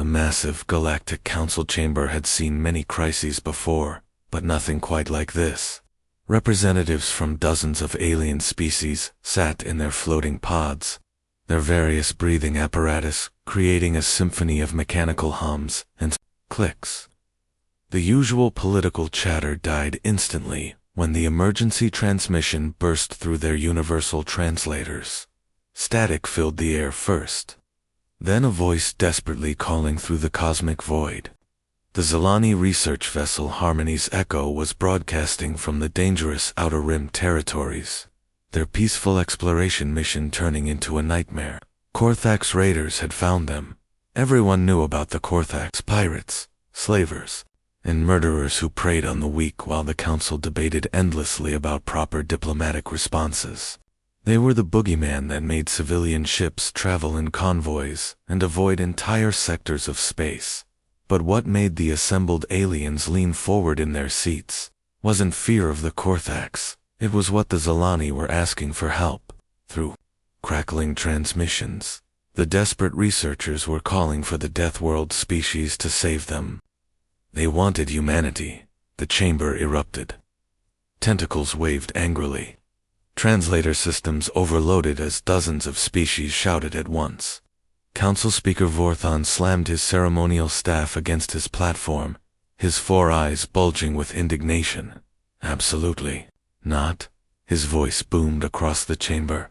massive Galactic Council chamber had seen many crises before, but nothing quite like this. Representatives from dozens of alien species sat in their floating pods, their various breathing apparatus creating a symphony of mechanical hums and clicks. The usual political chatter died instantly when the emergency transmission burst through their universal translators. Static filled the air first, then a voice desperately calling through the cosmic void. The Zilani research vessel Harmony's echo was broadcasting from the dangerous Outer Rim territories, their peaceful exploration mission turning into a nightmare. Korthax raiders had found them. Everyone knew about the Korthax pirates, slavers, and murderers who preyed on the weak while the council debated endlessly about proper diplomatic responses. They were the boogeyman that made civilian ships travel in convoys and avoid entire sectors of space. But what made the assembled aliens lean forward in their seats wasn't fear of the Korthax. It was what the Zilani were asking for help. Through crackling transmissions, the desperate researchers were calling for the Deathworld species to save them. They wanted humanity. The chamber erupted. Tentacles waved angrily. Translator systems overloaded as dozens of species shouted at once. Council Speaker Vorthon slammed his ceremonial staff against his platform, his 4 eyes bulging with indignation. Absolutely not. His voice boomed across the chamber.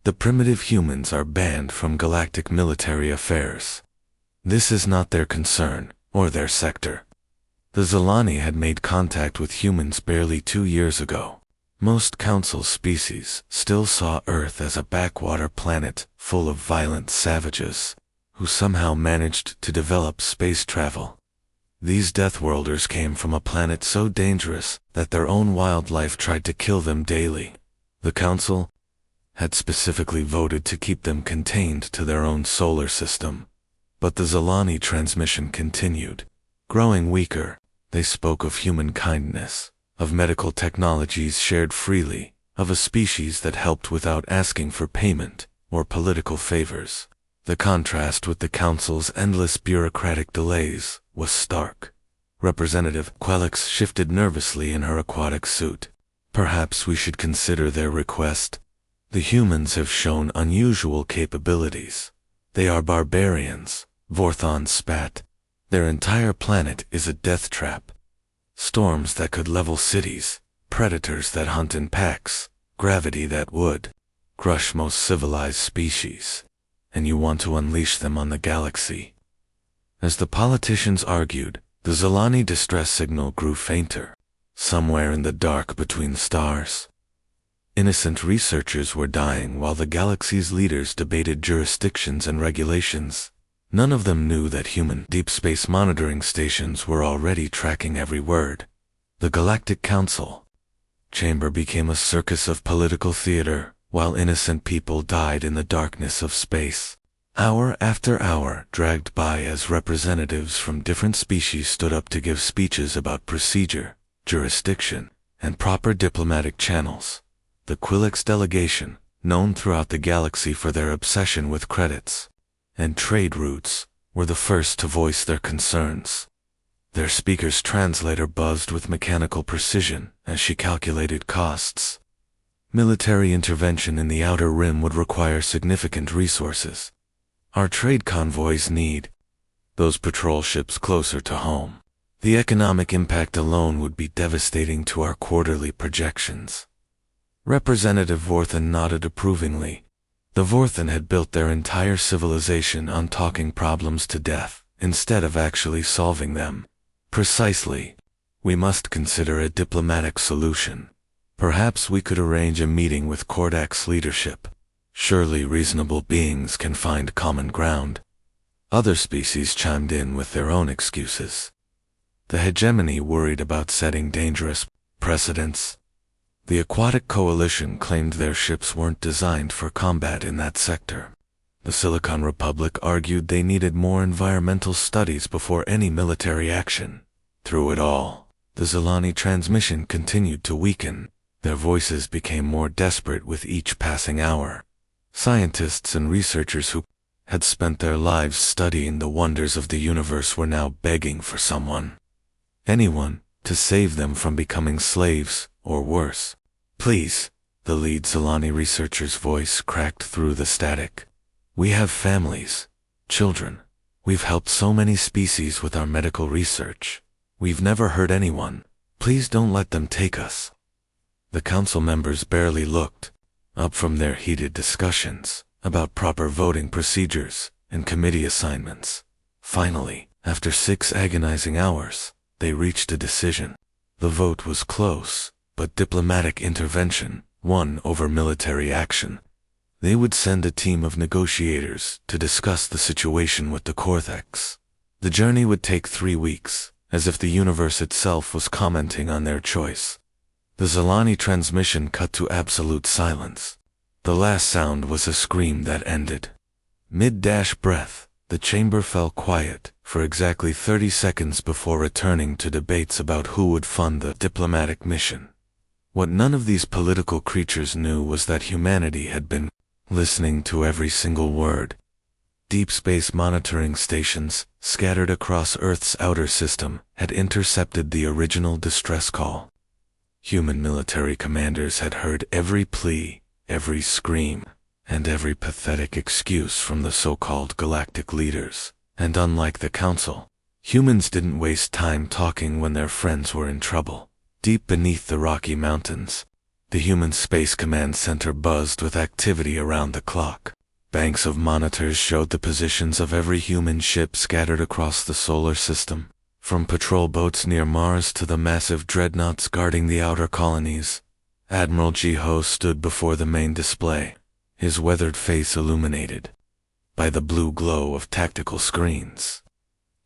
The primitive humans are banned from galactic military affairs. This is not their concern, or their sector. The Zilani had made contact with humans barely 2 years ago. Most Council species still saw Earth as a backwater planet full of violent savages, who somehow managed to develop space travel. These Deathworlders came from a planet so dangerous that their own wildlife tried to kill them daily. The Council had specifically voted to keep them contained to their own solar system. But the Zilani transmission continued. Growing weaker, they spoke of human kindness, of medical technologies shared freely, of a species that helped without asking for payment or political favors. The contrast with the Council's endless bureaucratic delays was stark. Representative Quelix shifted nervously in her aquatic suit. Perhaps we should consider their request. The humans have shown unusual capabilities. They are barbarians, Vorthon spat. Their entire planet is a death trap. Storms that could level cities, predators that hunt in packs, gravity that would crush most civilized species. And you want to unleash them on the galaxy. As the politicians argued, the Zilani distress signal grew fainter, somewhere in the dark between stars. Innocent researchers were dying while the galaxy's leaders debated jurisdictions and regulations. None of them knew that human deep space monitoring stations were already tracking every word. The Galactic Council chamber became a circus of political theater, while innocent people died in the darkness of space. Hour after hour dragged by as representatives from different species stood up to give speeches about procedure, jurisdiction, and proper diplomatic channels. The Quelix delegation, known throughout the galaxy for their obsession with credits and trade routes, were the first to voice their concerns. Their speaker's translator buzzed with mechanical precision as she calculated costs. Military intervention in the Outer Rim would require significant resources. Our trade convoys need those patrol ships closer to home. The economic impact alone would be devastating to our quarterly projections. Representative Vorthon nodded approvingly. The Vorthon had built their entire civilization on talking problems to death, instead of actually solving them. Precisely. We must consider a diplomatic solution. Perhaps we could arrange a meeting with Kordax leadership. Surely reasonable beings can find common ground. Other species chimed in with their own excuses. The hegemony worried about setting dangerous precedents. The Aquatic Coalition claimed their ships weren't designed for combat in that sector. The Silicon Republic argued they needed more environmental studies before any military action. Through it all, the Zilani transmission continued to weaken. Their voices became more desperate with each passing hour. Scientists and researchers who had spent their lives studying the wonders of the universe were now begging for someone, anyone, to save them from becoming slaves, or worse. Please, the lead Zilani researcher's voice cracked through the static. We have families, children. We've helped so many species with our medical research. We've never hurt anyone. Please don't let them take us. The council members barely looked up from their heated discussions about proper voting procedures and committee assignments. Finally, after 6 agonizing hours, they reached a decision. The vote was close, but diplomatic intervention won over military action. They would send a team of negotiators to discuss the situation with the Cortex. The journey would take 3 weeks, as if the universe itself was commenting on their choice. The Zilani transmission cut to absolute silence. The last sound was a scream that ended. Mid-breath, the chamber fell quiet for exactly 30 seconds before returning to debates about who would fund the diplomatic mission. What none of these political creatures knew was that humanity had been listening to every single word. Deep space monitoring stations, scattered across Earth's outer system, had intercepted the original distress call. Human military commanders had heard every plea, every scream, and every pathetic excuse from the so-called galactic leaders. And unlike the Council, humans didn't waste time talking when their friends were in trouble. Deep beneath the Rocky Mountains, the Human Space Command Center buzzed with activity around the clock. Banks of monitors showed the positions of every human ship scattered across the solar system, from patrol boats near Mars to the massive dreadnoughts guarding the outer colonies. Admiral Jiho stood before the main display, his weathered face illuminated by the blue glow of tactical screens.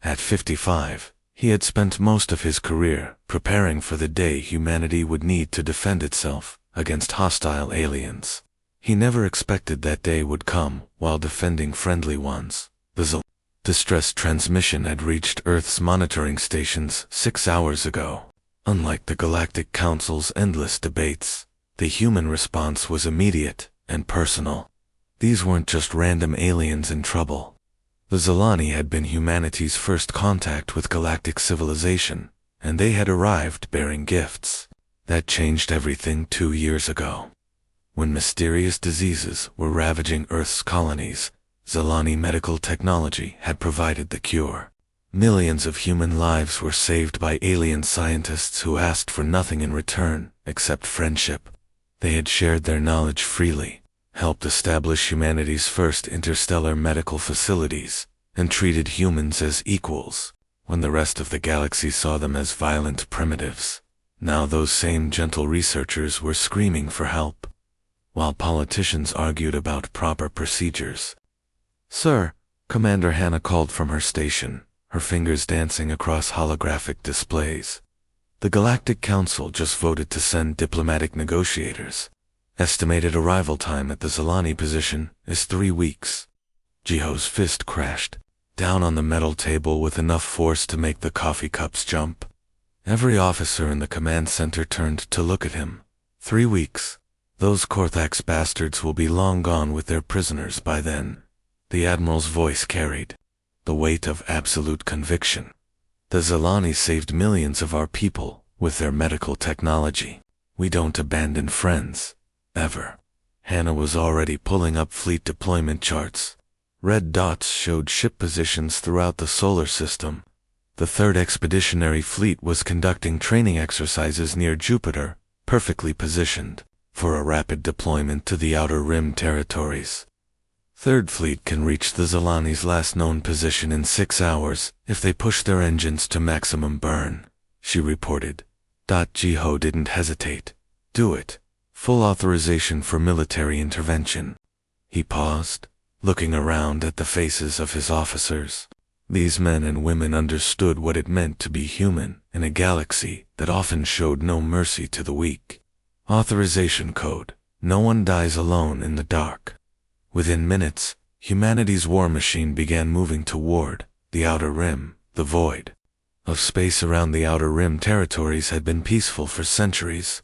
At 55, he had spent most of his career preparing for the day humanity would need to defend itself against hostile aliens. He never expected that day would come while defending friendly ones. The distress transmission had reached Earth's monitoring stations 6 hours ago. Unlike the Galactic Council's endless debates, the human response was immediate and personal. These weren't just random aliens in trouble. The Zilani had been humanity's first contact with galactic civilization, and they had arrived bearing gifts. That changed everything 2 years ago. When mysterious diseases were ravaging Earth's colonies, Zilani medical technology had provided the cure. Millions of human lives were saved by alien scientists who asked for nothing in return except friendship. They had shared their knowledge freely, helped establish humanity's first interstellar medical facilities, and treated humans as equals when the rest of the galaxy saw them as violent primitives. Now those same gentle researchers were screaming for help, while politicians argued about proper procedures. "Sir," Commander Hannah called from her station, her fingers dancing across holographic displays. "The Galactic Council just voted to send diplomatic negotiators. Estimated arrival time at the Zilani position is 3 weeks. Jiho's fist crashed down on the metal table with enough force to make the coffee cups jump. Every officer in the command center turned to look at him. 3 weeks. Those Corthax bastards will be long gone with their prisoners by then. The Admiral's voice carried the weight of absolute conviction. The Zilani saved millions of our people with their medical technology. We don't abandon friends. Ever. Hannah was already pulling up fleet deployment charts. Red dots showed ship positions throughout the solar system. The 3rd Expeditionary Fleet was conducting training exercises near Jupiter, perfectly positioned for a rapid deployment to the Outer Rim territories. 3rd Fleet can reach the Zilani's last known position in 6 hours if they push their engines to maximum burn, she reported. Jiho didn't hesitate. Do it. Full authorization for military intervention. He paused, looking around at the faces of his officers. These men and women understood what it meant to be human in a galaxy that often showed no mercy to the weak. Authorization code. No one dies alone in the dark. Within minutes, humanity's war machine began moving toward the Outer Rim. The void of space around the Outer Rim territories had been peaceful for centuries,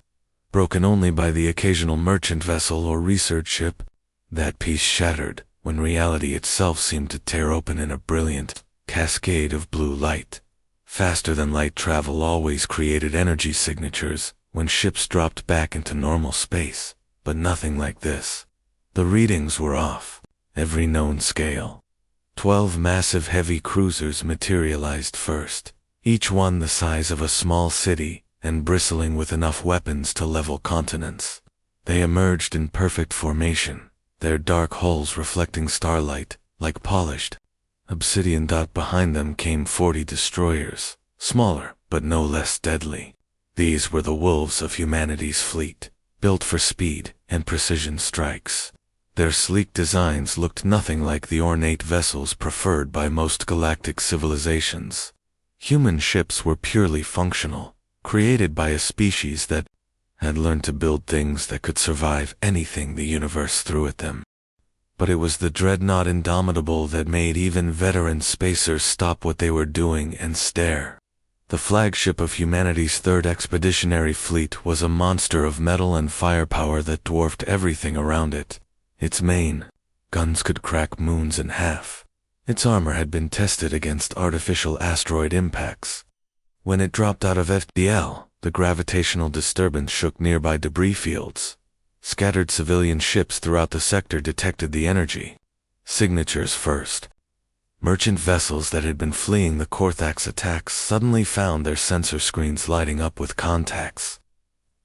broken only by the occasional merchant vessel or research ship. That peace shattered when reality itself seemed to tear open in a brilliant cascade of blue light. Faster-than-light travel always created energy signatures when ships dropped back into normal space, but nothing like this. The readings were off every known scale. 12 massive heavy cruisers materialized first, each one the size of a small city and bristling with enough weapons to level continents. They emerged in perfect formation, their dark hulls reflecting starlight like polished obsidian. Behind them came 40 destroyers, smaller but no less deadly. These were the wolves of humanity's fleet, built for speed and precision strikes. Their sleek designs looked nothing like the ornate vessels preferred by most galactic civilizations. Human ships were purely functional, created by a species that had learned to build things that could survive anything the universe threw at them. But it was the dreadnought Indomitable that made even veteran spacers stop what they were doing and stare. The flagship of humanity's third expeditionary fleet was a monster of metal and firepower that dwarfed everything around it. Its main guns could crack moons in half. Its armor had been tested against artificial asteroid impacts. When it dropped out of FDL, the gravitational disturbance shook nearby debris fields. Scattered civilian ships throughout the sector detected the energy signatures first. Merchant vessels that had been fleeing the Korthax attacks suddenly found their sensor screens lighting up with contacts.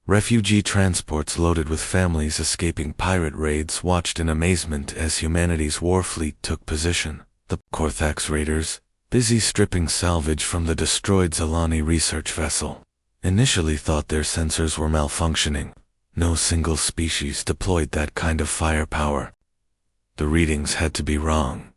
Refugee transports loaded with families escaping pirate raids watched in amazement as humanity's war fleet took position. The Korthax raiders, busy stripping salvage from the destroyed Zalani research vessel, initially thought their sensors were malfunctioning. No single species deployed that kind of firepower. The readings had to be wrong.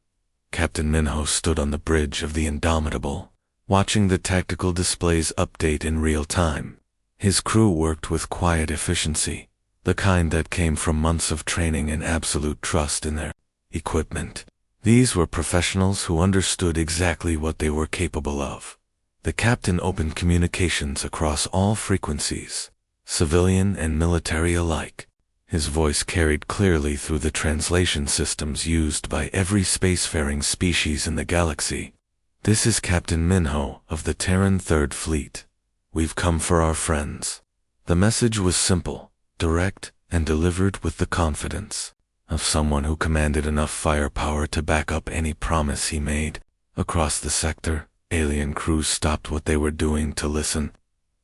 Captain Minho stood on the bridge of the Indomitable, watching the tactical displays update in real time. His crew worked with quiet efficiency, the kind that came from months of training and absolute trust in their equipment. These were professionals who understood exactly what they were capable of. The captain opened communications across all frequencies, civilian and military alike. His voice carried clearly through the translation systems used by every spacefaring species in the galaxy. "This is Captain Minho of the Terran Third Fleet. We've come for our friends." The message was simple, direct, and delivered with the confidence of someone who commanded enough firepower to back up any promise he made. Across the sector, alien crews stopped what they were doing to listen.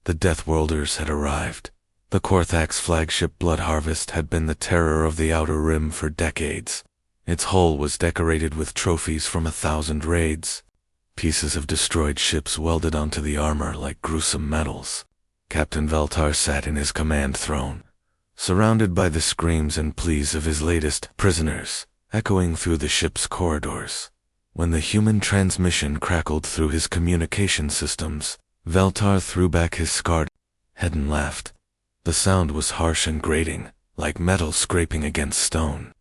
The Deathworlders had arrived. The Korthax flagship Blood Harvest had been the terror of the Outer Rim for decades. Its hull was decorated with trophies from 1,000 raids. Pieces of destroyed ships welded onto the armor like gruesome medals. Captain Veltar sat in his command throne, surrounded by the screams and pleas of his latest prisoners, echoing through the ship's corridors. When the human transmission crackled through his communication systems, Veltar threw back his scarred head and laughed. The sound was harsh and grating, like metal scraping against stone.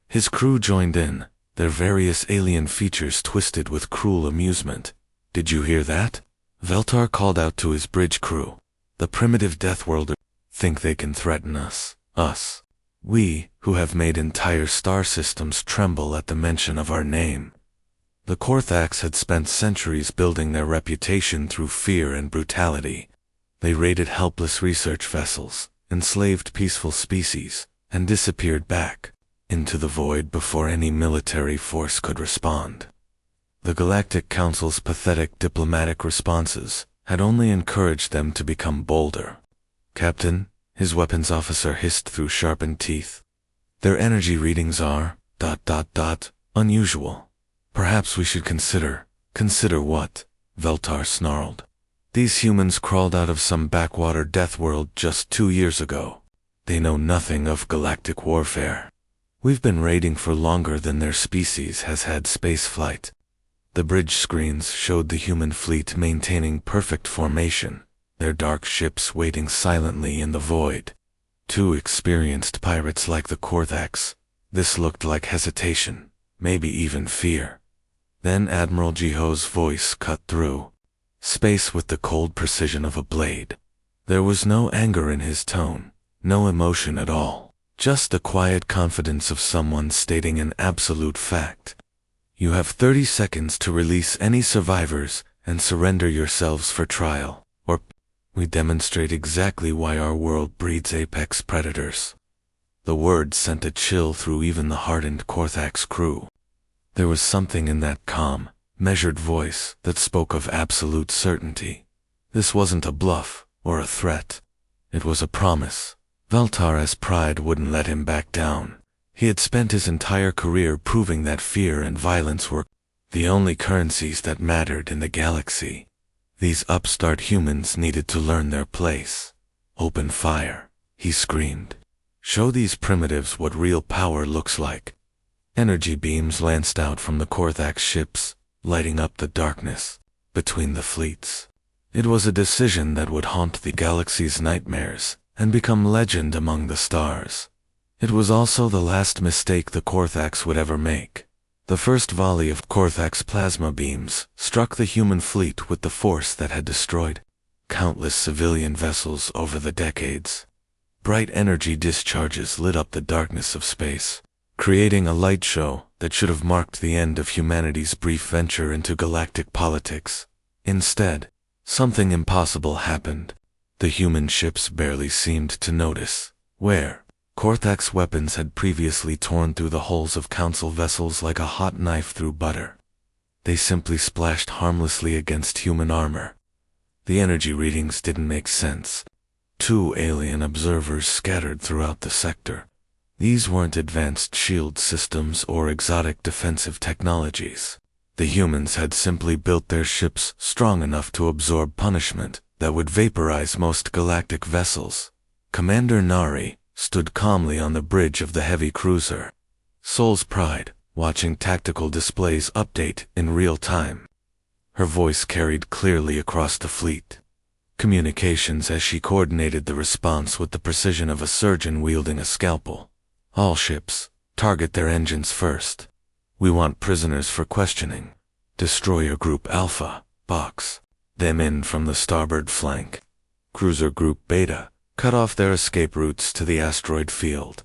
His crew joined in, their various alien features twisted with cruel amusement. "Did you hear that?" Veltar called out to his bridge crew. "The primitive Deathworlders think they can threaten us. We, who have made entire star systems tremble at the mention of our name." The Korthax had spent centuries building their reputation through fear and brutality. They raided helpless research vessels, enslaved peaceful species, and disappeared back into the void before any military force could respond. The Galactic Council's pathetic diplomatic responses had only encouraged them to become bolder. "Captain," his weapons officer hissed through sharpened teeth, "their energy readings are ... unusual. Perhaps we should consider..." "Consider what?" Veltar snarled. "These humans crawled out of some backwater death world just 2 years ago. They know nothing of galactic warfare. We've been raiding for longer than their species has had spaceflight." The bridge screens showed the human fleet maintaining perfect formation, their dark ships waiting silently in the void. 2 experienced pirates like the Korthax. This looked like hesitation, maybe even fear. Then Admiral Jiho's voice cut through space with the cold precision of a blade. There was no anger in his tone, no emotion at all. just the quiet confidence of someone stating an absolute fact. You have 30 seconds to release any survivors and surrender yourselves for trial, or we demonstrate exactly why our world breeds apex predators. The words sent a chill through even the hardened Korthax crew. There was something in that calm, measured voice that spoke of absolute certainty. This wasn't a bluff or a threat. It was a promise. Valtara's pride wouldn't let him back down. He had spent his entire career proving that fear and violence were the only currencies that mattered in the galaxy. These upstart humans needed to learn their place. Open fire, he screamed. Show these primitives what real power looks like. Energy beams lanced out from the Korthax ships, lighting up the darkness between the fleets. It was a decision that would haunt the galaxy's nightmares and become legend among the stars. It was also the last mistake the Korthax would ever make. The first volley of Korthax plasma beams struck the human fleet with the force that had destroyed countless civilian vessels over the decades. Bright energy discharges lit up the darkness of space, creating a light show that should have marked the end of humanity's brief venture into galactic politics. Instead, something impossible happened. The human ships barely seemed to notice. Where Korthax weapons had previously torn through the hulls of council vessels like a hot knife through butter. They simply splashed harmlessly against human armor. The energy readings didn't make sense. 2 alien observers scattered throughout the sector. These weren't advanced shield systems or exotic defensive technologies. The humans had simply built their ships strong enough to absorb punishment that would vaporize most galactic vessels. Commander Nari stood calmly on the bridge of the heavy cruiser. Soul's pride, watching tactical displays update in real time. Her voice carried clearly across the fleet communications as she coordinated the response with the precision of a surgeon wielding a scalpel. All ships, target their engines first. We want prisoners for questioning. Destroyer Group Alpha, box them in from the starboard flank. Cruiser Group Beta, cut off their escape routes to the asteroid field.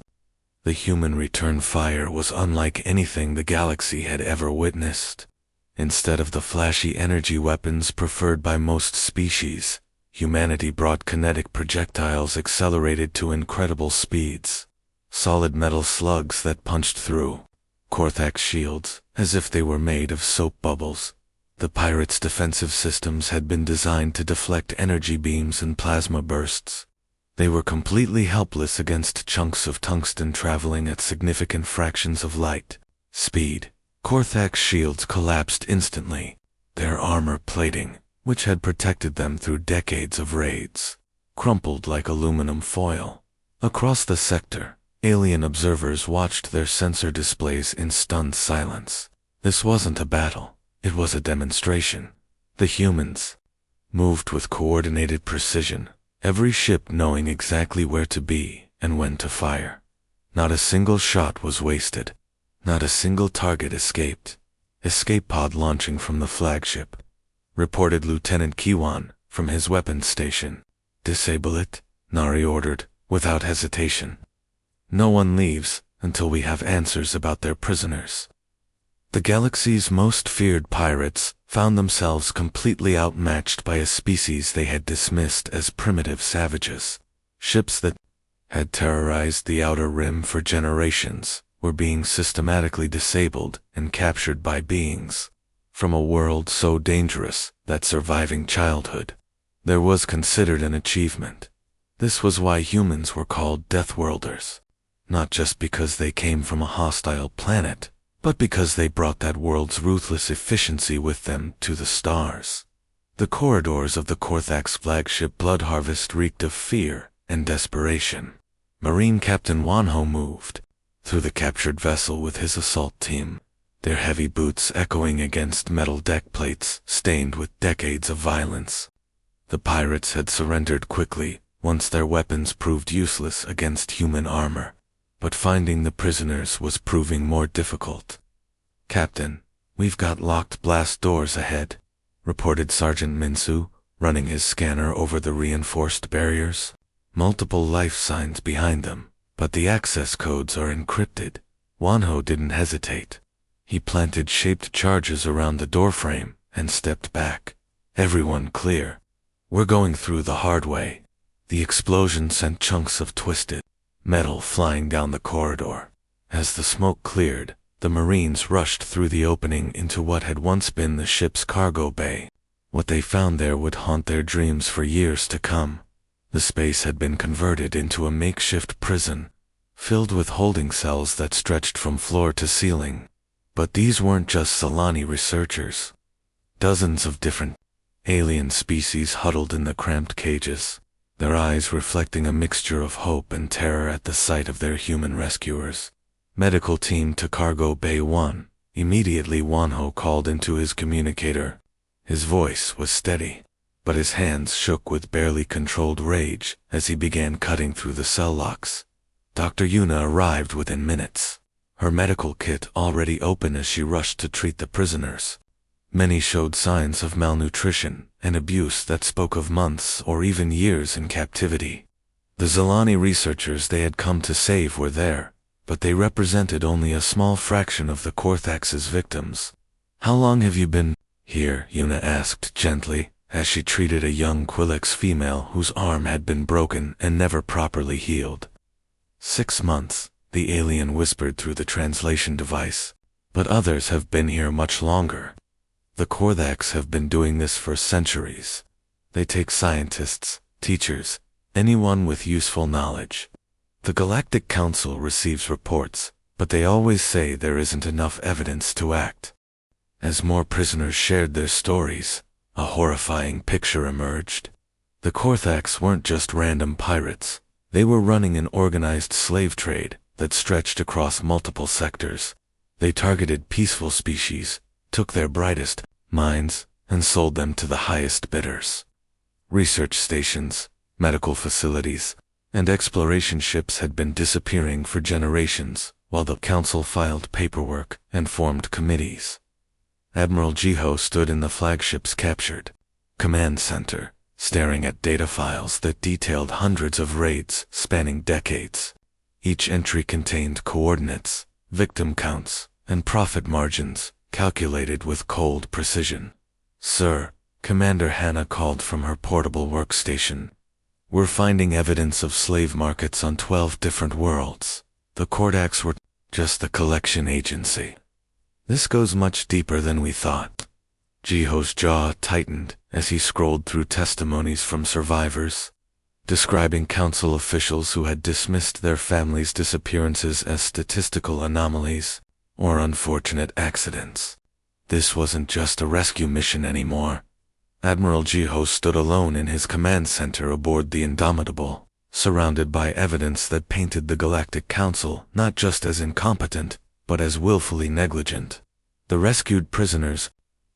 The human return fire was unlike anything the galaxy had ever witnessed. Instead of the flashy energy weapons preferred by most species, humanity brought kinetic projectiles accelerated to incredible speeds. Solid metal slugs that punched through Korthax shields as if they were made of soap bubbles. The pirates' defensive systems had been designed to deflect energy beams and plasma bursts. They were completely helpless against chunks of tungsten traveling at significant fractions of light speed. Korthax shields collapsed instantly. Their armor plating, which had protected them through decades of raids, crumpled like aluminum foil. Across the sector, alien observers watched their sensor displays in stunned silence. This wasn't a battle, it was a demonstration. The humans moved with coordinated precision, every ship knowing exactly where to be and when to fire. Not a single shot was wasted. Not a single target escaped. Escape pod launching from the flagship, reported Lieutenant Kiwan from his weapons station. Disable it, Nari ordered, without hesitation. No one leaves until we have answers about their prisoners. The galaxy's most feared pirates found themselves completely outmatched by a species they had dismissed as primitive savages. Ships that had terrorized the Outer Rim for generations were being systematically disabled and captured by beings from a world so dangerous that surviving childhood there was considered an achievement. This was why humans were called Deathworlders, not just because they came from a hostile planet, but because they brought that world's ruthless efficiency with them to the stars. The corridors of the Korthax flagship Blood Harvest reeked of fear and desperation. Marine Captain Wanho moved through the captured vessel with his assault team, their heavy boots echoing against metal deck plates stained with decades of violence. The pirates had surrendered quickly once their weapons proved useless against human armor, but finding the prisoners was proving more difficult. "Captain, we've got locked blast doors ahead," reported Sergeant Minsu, running his scanner over the reinforced barriers. Multiple life signs behind them, but the access codes are encrypted. Wanho didn't hesitate. He planted shaped charges around the doorframe and stepped back. Everyone clear. We're going through the hard way. The explosion sent chunks of twisted metal flying down the corridor. As the smoke cleared, the Marines rushed through the opening into what had once been the ship's cargo bay. What they found there would haunt their dreams for years to come. The space had been converted into a makeshift prison, filled with holding cells that stretched from floor to ceiling. But these weren't just Solani researchers. Dozens of different alien species huddled in the cramped cages, their eyes reflecting a mixture of hope and terror at the sight of their human rescuers. Medical team to Cargo Bay 1. Immediately Wanho called into his communicator. His voice was steady, but his hands shook with barely controlled rage as he began cutting through the cell locks. Dr. Yuna arrived within minutes, her medical kit already open as she rushed to treat the prisoners. Many showed signs of malnutrition and abuse that spoke of months or even years in captivity. The Zilani researchers they had come to save were there, but they represented only a small fraction of the Korthax's victims. "How long have you been here?" Yuna asked gently, as she treated a young Quillex female whose arm had been broken and never properly healed. 6 months, the alien whispered through the translation device. "But others have been here much longer. The Korthax have been doing this for centuries. They take scientists, teachers, anyone with useful knowledge. The Galactic Council receives reports, but they always say there isn't enough evidence to act." As more prisoners shared their stories, a horrifying picture emerged. The Korthax weren't just random pirates. They were running an organized slave trade that stretched across multiple sectors. They targeted peaceful species, took their brightest minds, and sold them to the highest bidders. Research stations, medical facilities, and exploration ships had been disappearing for generations, while the council filed paperwork and formed committees. Admiral Jiho stood in the flagship's captured command center, staring at data files that detailed hundreds of raids spanning decades. Each entry contained coordinates, victim counts, and profit margins, calculated with cold precision. "Sir," Commander Hannah called from her portable workstation, "we're finding evidence of slave markets on 12 different worlds. The Korthax were just the collection agency. This goes much deeper than we thought." Jiho's jaw tightened as he scrolled through testimonies from survivors, describing council officials who had dismissed their families' disappearances as statistical anomalies or unfortunate accidents. This wasn't just a rescue mission anymore. Admiral Jiho stood alone in his command center aboard the Indomitable, surrounded by evidence that painted the Galactic Council not just as incompetent, but as willfully negligent. The rescued prisoners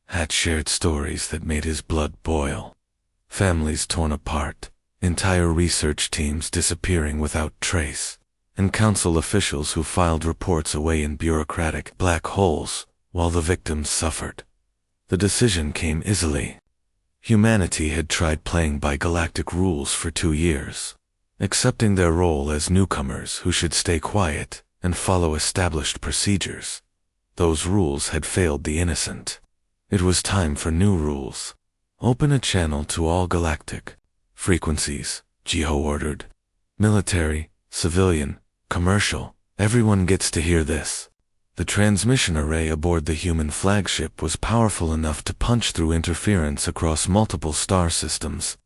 had shared stories that made his blood boil. Families torn apart, entire research teams disappearing without trace, and council officials who filed reports away in bureaucratic black holes while the victims suffered. The decision came easily. Humanity had tried playing by galactic rules for 2 years, accepting their role as newcomers who should stay quiet and follow established procedures. Those rules had failed the innocent. It was time for new rules. "Open a channel to all galactic frequencies," Jiho ordered. "Military, civilian, commercial, everyone gets to hear this." The transmission array aboard the human flagship was powerful enough to punch through interference across multiple star systems.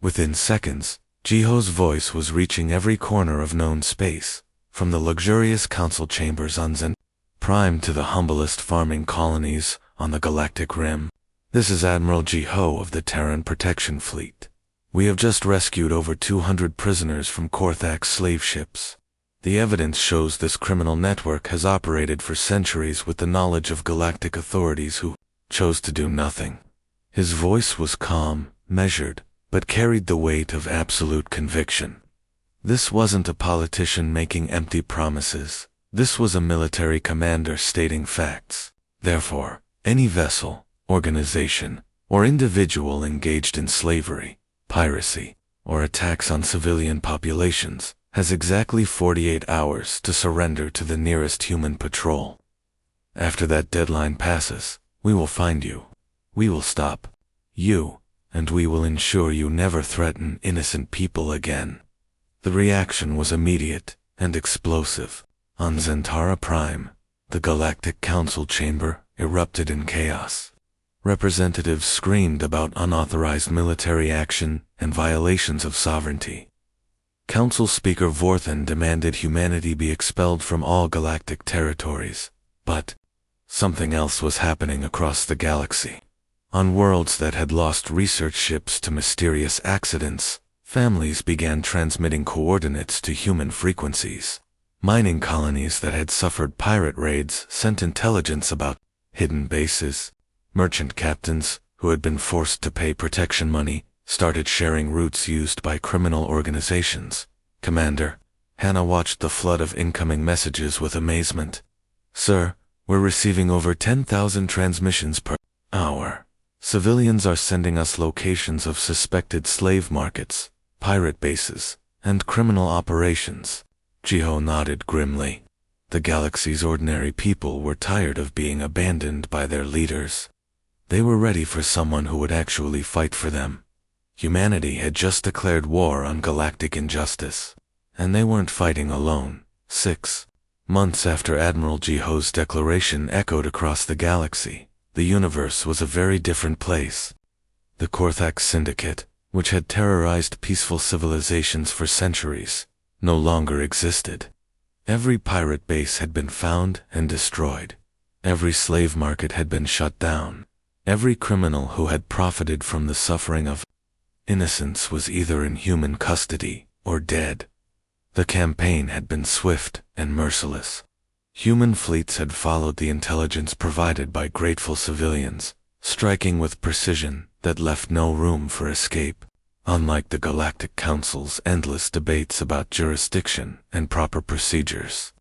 Within seconds, Jiho's voice was reaching every corner of known space, from the luxurious council chambers on Zen Prime to the humblest farming colonies on the galactic rim. "This is Admiral Jiho of the Terran Protection Fleet. We have just rescued over 200 prisoners from Korthax slave ships. The evidence shows this criminal network has operated for centuries with the knowledge of galactic authorities who chose to do nothing." His voice was calm, measured, but carried the weight of absolute conviction. This wasn't a politician making empty promises. This was a military commander stating facts. Therefore, any vessel, organization, or individual engaged in slavery, piracy, or attacks on civilian populations has exactly 48 hours to surrender to the nearest human patrol. After that deadline passes, we will find you. We will stop you, and we will ensure you never threaten innocent people again. The reaction was immediate and explosive. On Zentara Prime, the Galactic Council chamber erupted in chaos. Representatives screamed about unauthorized military action and violations of sovereignty. Council Speaker Vorthan demanded humanity be expelled from all galactic territories, but something else was happening across the galaxy. On worlds that had lost research ships to mysterious accidents, families began transmitting coordinates to human frequencies. Mining colonies that had suffered pirate raids sent intelligence about hidden bases. Merchant captains, who had been forced to pay protection money, started sharing routes used by criminal organizations. Commander, Hannah watched the flood of incoming messages with amazement. Sir, we're receiving over 10,000 transmissions per hour. Civilians are sending us locations of suspected slave markets, pirate bases, and criminal operations. Jiho nodded grimly. The galaxy's ordinary people were tired of being abandoned by their leaders. They were ready for someone who would actually fight for them. Humanity had just declared war on galactic injustice, and they weren't fighting alone. 6 months after Admiral Jiho's declaration echoed across the galaxy, the universe was a very different place. The Korthax Syndicate, which had terrorized peaceful civilizations for centuries, no longer existed. Every pirate base had been found and destroyed. Every slave market had been shut down. Every criminal who had profited from the suffering of innocence was either in human custody or dead. The campaign had been swift and merciless. Human fleets had followed the intelligence provided by grateful civilians, striking with precision that left no room for escape. Unlike the Galactic Council's endless debates about jurisdiction and proper procedures,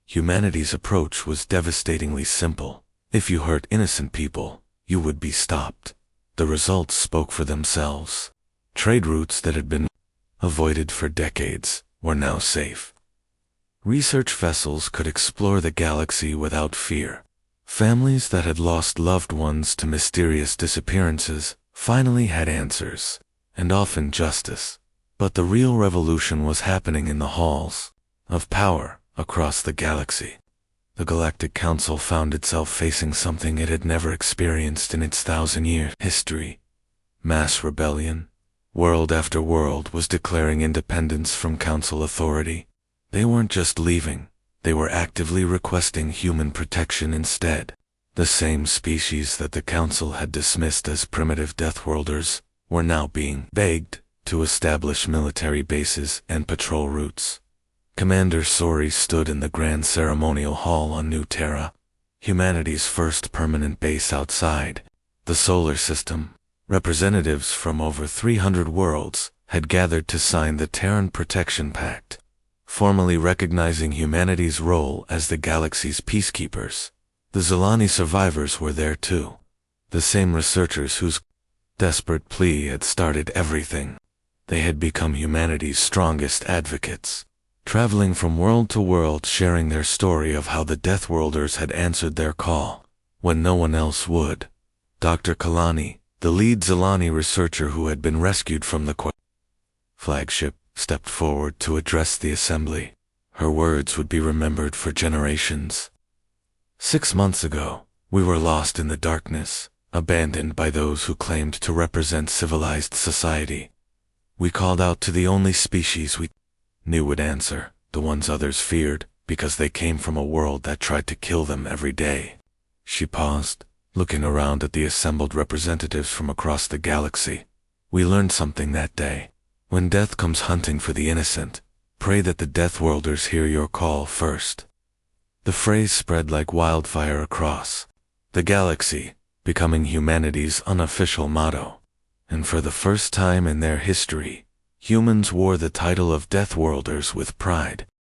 humanity's approach was devastatingly simple. If you hurt innocent people, you would be stopped. The results spoke for themselves. Trade routes that had been avoided for decades were now safe. Research vessels could explore the galaxy without fear. Families that had lost loved ones to mysterious disappearances finally had answers, and often justice. But the real revolution was happening in the halls of power across the galaxy. The Galactic Council found itself facing something it had never experienced in its 1,000-year history. Mass rebellion. World after world was declaring independence from Council authority. They weren't just leaving, they were actively requesting human protection instead. The same species that the Council had dismissed as primitive Deathworlders were now being begged to establish military bases and patrol routes. Commander Sori stood in the Grand Ceremonial Hall on New Terra, humanity's first permanent base outside the solar system. Representatives from over 300 worlds had gathered to sign the Terran Protection Pact, formally recognizing humanity's role as the galaxy's peacekeepers. The Zilani survivors were there too, the same researchers whose desperate plea had started everything. They had become humanity's strongest advocates, traveling from world to world sharing their story of how the Deathworlders had answered their call when no one else would. Dr. Kalani, the lead Zilani researcher who had been rescued from the flagship, stepped forward to address the assembly. Her words would be remembered for generations. 6 months ago, we were lost in the darkness, abandoned by those who claimed to represent civilized society. We called out to the only species we knew would answer, the ones others feared, because they came from a world that tried to kill them every day. She paused, looking around at the assembled representatives from across the galaxy. We learned something that day. When death comes hunting for the innocent, pray that the Deathworlders hear your call first. The phrase spread like wildfire across the galaxy, becoming humanity's unofficial motto. And for the first time in their history, humans wore the title of Deathworlders with pride.